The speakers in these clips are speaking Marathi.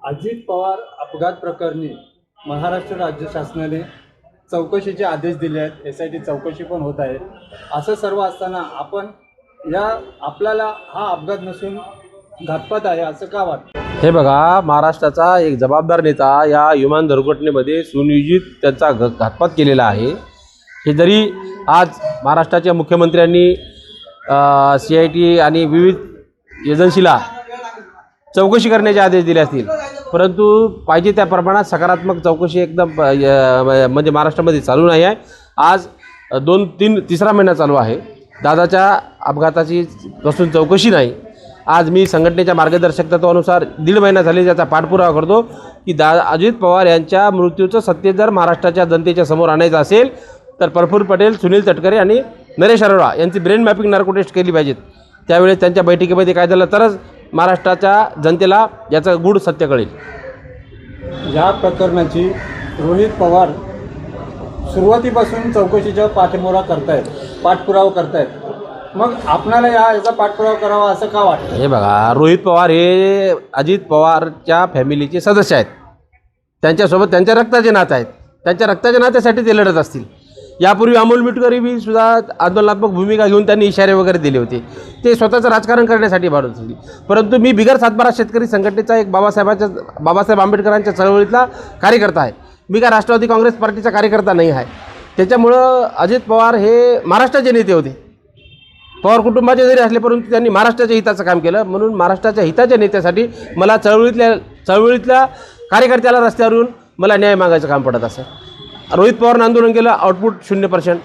अजित पवार अपघात प्रकरणी महाराष्ट्र राज्य शासनाने चौकशीचे आदेश दिले आहेत। SIT चौकशी पण होत आहे। असं सर्व असताना आपण आपल्याला हा अपघात नसून घातपात आहे असं का वाटतं? हे बघा, महाराष्ट्राचा एक जबाबदार नेता या विमान दुर्घटनेमध्ये सुनियोजित त्यांचा घातपात केलेला आहे। हे जरी आज महाराष्ट्राच्या मुख्यमंत्र्यांनी CIT आणि विविध एजन्सीला चौकशी करण्याचे आदेश दिले असतील, परंतु पाहिजे त्या प्रमाणात सकारात्मक चौकशी एकदम म्हणजे महाराष्ट्रामध्ये चालू नाही आहे। आज 3 महिना चालू आहे, दादाच्या अपघाताची पासून चौकशी नाही। आज मी संघटनेच्या मार्गदर्शक तत्वानुसार 1.5 महिना झाले त्याचा पाठपुरावा करतो की अजित पवार यांच्या मृत्यूचं सत्य जर महाराष्ट्राच्या जनतेच्या समोर आणायचं असेल तर प्रफुल्ल पटेल, सुनील तटकरे आणि नरेश अरोरा यांची ब्रेन मॅपिंग नार्को टेस्ट केली पाहिजेत। त्यावेळेस त्यांच्या बैठकीमध्ये काय झालं तरच महाराष्ट्राच्या जनतेला याचं गूढ सत्य कळेल। या प्रकरणाची रोहित पवार सुरुवातीपासून चौकशीचा पाठपुरावा करतायत, मग आपल्याला याचा पाठपुरावा करावा असं का वाटतं? हे बघा, रोहित पवार हे अजित पवारच्या फॅमिलीचे सदस्य आहेत, त्यांच्यासोबत त्यांच्या रक्ताचे नाते आहेत, त्यांच्या रक्ताच्या नात्यासाठी ते लढत असतील। यापूर्वी अमोल मिटकरी बी सुद्धा आंदोलनात्मक भूमिका घेऊन त्यांनी इशारे वगैरे दिले होते, ते स्वतःचं राजकारण करण्यासाठी भाडत होती। परंतु मी बिगर सातबारा शेतकरी संघटनेचा एक बाबासाहेब आंबेडकरांच्या चळवळीतला कार्यकर्ता आहे, मी काय राष्ट्रवादी काँग्रेस पार्टीचा कार्यकर्ता नाही आहे। त्याच्यामुळं अजित पवार हे महाराष्ट्राचे नेते होते, पवार कुटुंबाचे जरी असले परंतु त्यांनी महाराष्ट्राच्या हिताचं काम केलं। म्हणून महाराष्ट्राच्या हिताच्या नेत्यासाठी मला चळवळीतल्या कार्यकर्त्याला रस्त्यावर येऊन मला न्याय मागायचं काम पडत असं। रोहित पवारनं आंदोलन केलं, आउटपुट 0%।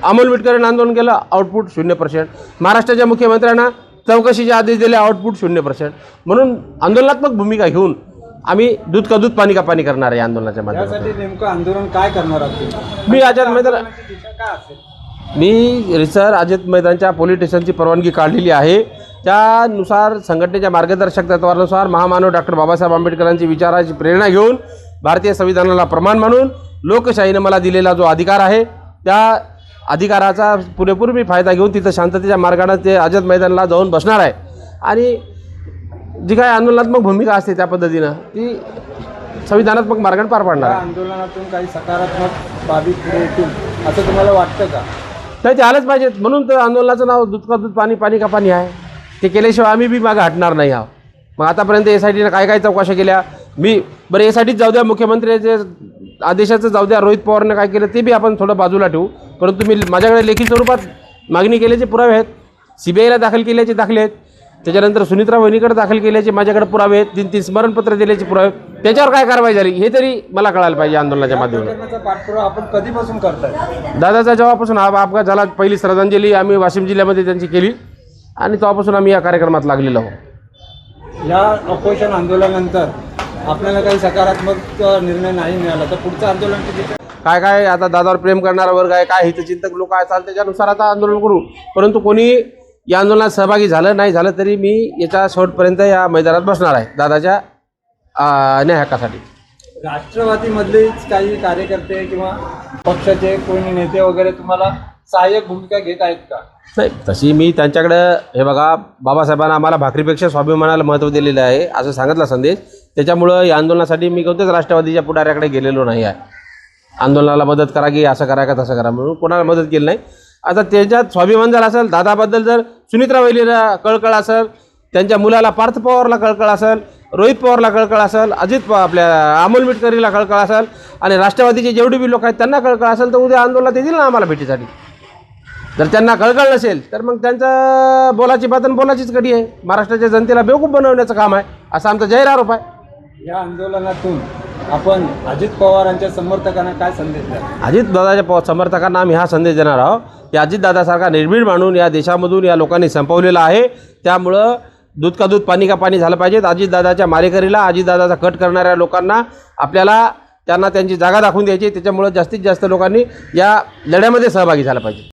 अमोल मिटकरीनं आंदोलन केलं, आउटपुट 0%। महाराष्ट्राच्या मुख्यमंत्र्यांना चौकशीचे आदेश दिले, आउटपुट 0%। म्हणून आंदोलनात्मक भूमिका घेऊन आम्ही दूध का दूध पाणी का पाणी करणार आहे आंदोलनाच्या माध्यमातून। यासाठी नेमकं आंदोलन काय करणार आहात? मी आझाद मैदान अजित मैदानच्या पोलीस स्टेशनची परवानगी काढलेली आहे। त्यानुसार संघटनेच्या मार्गदर्शक तत्वानुसार महामानव डॉक्टर बाबासाहेब आंबेडकरांची विचाराची प्रेरणा घेऊन भारतीय संविधानाला प्रमाण मानून लोकशाहीने मला दिलेला जो अधिकार आहे त्या अधिकाराचा पुरेपूर मी फायदा घेऊन तिथं शांततेच्या मार्गाने ते आझाद मैदानाला जाऊन बसणार आहे। आणि जी काही आंदोलनात्मक भूमिका असते त्या पद्धतीनं ती संविधानात्मक मार्गाने पार पाडणार आहे। आंदोलनातून काही सकारात्मक बाबी पुढे येतील असं तुम्हाला वाटतं का? नाही, ते आलंच पाहिजेत। म्हणून तर आंदोलनाचं नाव दूध का दूध पाणी पाणी का पाणी आहे। ते केल्याशिवाय आम्ही बी मागं हटणार नाही आहोत। मग आतापर्यंत SITनं काय चौकशा केल्या, मी बरं SITच जाऊ द्या, मुख्यमंत्र्याचे आदेशाचं जाऊ द्या, रोहित पवारनं काय केलं ते बी आपण थोडं बाजूला ठेवू। परंतु मी माझ्याकडे लेखी स्वरूपात मागणी केल्याचे पुरावे आहेत, CBIला दाखल केल्याचे दाखले आहेत, त्याच्यानंतर सुनित्रा वहिनीकडे दाखल केल्याचे माझ्याकडे पुरावे आहेत, 3 स्मरणपत्र दिल्याचे पुरावे आहेत। त्याच्यावर काय कारवाई झाली हे तरी मला कळायला पाहिजे आंदोलनाच्या माध्यमातून। पाठपुरावा आपण कधीपासून करताय? दादाचा जेव्हापासून हा अपघात झाला पहिली श्रद्धांजली आम्ही वाशिम जिल्ह्यामध्ये त्यांची केली आणि तेव्हापासून आम्ही या कार्यक्रमात लागलेलो आहोत। या उपोषण आंदोलनानंतर आपल्याला काही सकारात्मक निर्णय नाही मिळाला तर पुढचं आंदोलन काय आता दादावर प्रेम करणारा वर्ग आहे, काय हितचिंतक लोक असाल त्याच्यानुसार आता आंदोलन करू। परंतु कोणी या आंदोलनात सहभागी झालं नाही झालं तरी मी याच्या शेवटपर्यंत या मैदानात बसणार आहे दादाच्या न्याय हक्कासाठी। राष्ट्रवादीमधलेच काही कार्यकर्ते किंवा पक्षाचे कोणी नेते वगैरे तुम्हाला सहाय्यक भूमिका घेत आहेत का? नाही, तशी मी त्यांच्याकडे हे बघा, बाबासाहेबांना आम्हाला भाकरीपेक्षा स्वाभिमानाला महत्त्व दिलेलं आहे असं सांगितला संदेश। त्याच्यामुळं या आंदोलनासाठी मी कोणत्याच राष्ट्रवादीच्या पुढाऱ्याकडे गेलेलो नाही आहे। आंदोलनाला मदत करा की असं करा का तसं करा म्हणून कोणाला मदत केली नाही। आता त्याच्यात स्वाभिमान जर असेल, दादाबद्दल जर सुनित्रा वहिनीला कळकळ असेल, त्यांच्या मुलाला पार्थ पवारला कळकळ असेल, रोहित पवारला कळकळ असेल, आपल्या अमोल मिटकरीला कळकळ असेल आणि राष्ट्रवादीचे जेवढे बी लोक आहेत त्यांना कळकळ असेल तर उद्या आंदोलनात येतील ना आम्हाला भेटीसाठी। जर त्यांना कळकळ नसेल तर मग त्यांचं बोलाची बात आणि बोलाचीच कडी आहे। महाराष्ट्राच्या जनतेला बेवकूफ बनवण्याचं काम आहे असा आमचा जाहीर आरोप आहे। या आंदोलनातून आपण अजित पवारांच्या समर्थकांना काय संदेश द्या? अजितदादाच्या समर्थकांना आम्ही हा संदेश देणार आहोत की अजितदादासारखा निर्भीड मानून या देशामधून या लोकांनी संपवलेला आहे। त्यामुळं दूध का दूध पाणी का पाणी झालं पाहिजे। अजितदादाच्या मारेकरीला, अजितदादाचा कट करणाऱ्या लोकांना आपल्याला त्यांना त्यांची जागा दाखवून द्यायची। त्याच्यामुळं जास्तीत जास्त लोकांनी या लढ्यामध्ये सहभागी झालं पाहिजे।